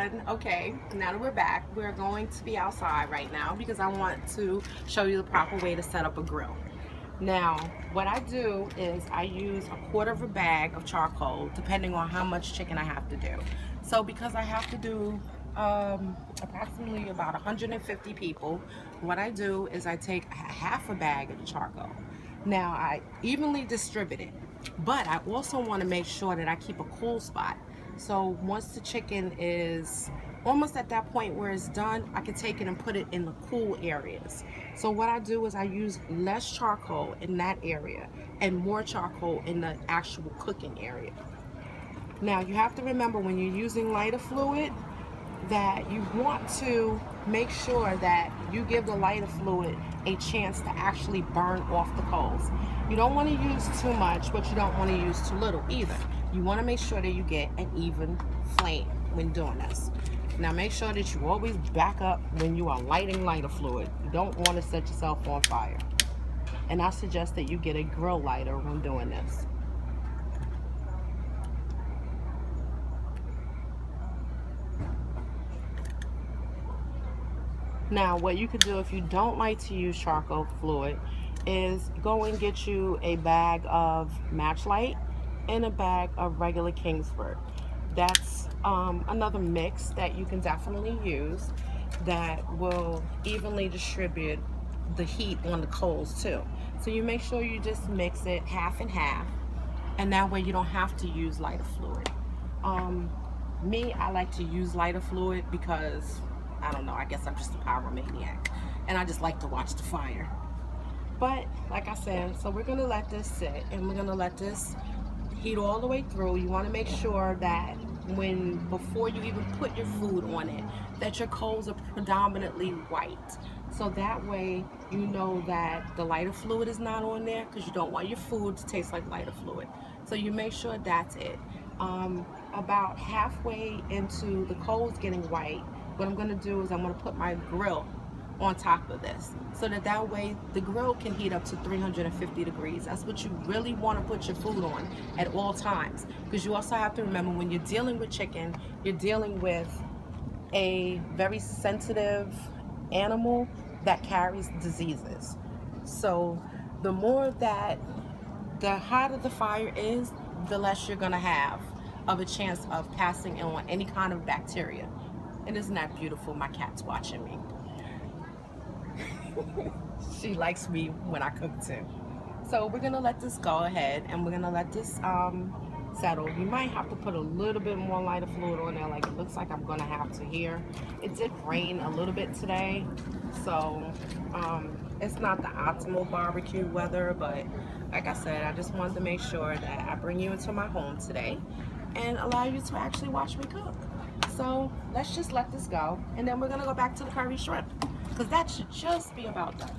everyone. Okay, now that we're back, we're going to be outside right now because I want to show you the proper way to set up a grill. Now, what I do is I use a quarter of a bag of charcoal depending on how much chicken I have to do. So because I have to do approximately about 150 people, what I do is I take half a bag of the charcoal. Now I evenly distribute it, but I also want to make sure that I keep a cool spot. So once the chicken is almost at that point where it's done, I can take it and put it in the cool areas. So what I do is I use less charcoal in that area and more charcoal in the actual cooking area. Now you have to remember when you're using lighter fluid that you want to make sure that you give the lighter fluid a chance to actually burn off the coals. You don't want to use too much, but you don't want to use too little either. You want to make sure that you get an even flame when doing this. Now make sure that you always back up when you are lighting lighter fluid. You don't want to set yourself on fire. And I suggest that you get a grill lighter when doing this. Now, what you could do if you don't like to use charcoal fluid is go and get you a bag of Matchlight and a bag of regular Kingsford. That's another mix that you can definitely use that will evenly distribute the heat on the coals too. So you make sure you just mix it half and half, and that way you don't have to use lighter fluid. Me, I like to use lighter fluid because I don't know, I guess I'm just a pyromaniac and I just like to watch the fire. But like I said, so we're gonna let this sit and we're gonna let this heat all the way through. You wanna make sure that before you even put your food on it, that your coals are predominantly white. So that way you know that the lighter fluid is not on there because you don't want your food to taste like lighter fluid. So you make sure that's it. About halfway into the coals getting white, what I'm going to do is I'm going to put my grill on top of this so that way the grill can heat up to 350 degrees. That's what you really want to put your food on at all times, because you also have to remember when you're dealing with chicken, you're dealing with a very sensitive animal that carries diseases. So the hotter the fire is, the less you're going to have of a chance of passing on any kind of bacteria. And isn't that beautiful? My cat's watching me. She likes me when I cook too. So we're gonna let this go ahead and we're gonna let this settle. You might have to put a little bit more lighter fluid on there, like it looks like I'm gonna have to here. It did rain a little bit today, so it's not the optimal barbecue weather, but like I said, I just wanted to make sure that I bring you into my home today and allow you to actually watch me cook. So let's just let this go, and then we're gonna go back to the curry shrimp because that should just be about done.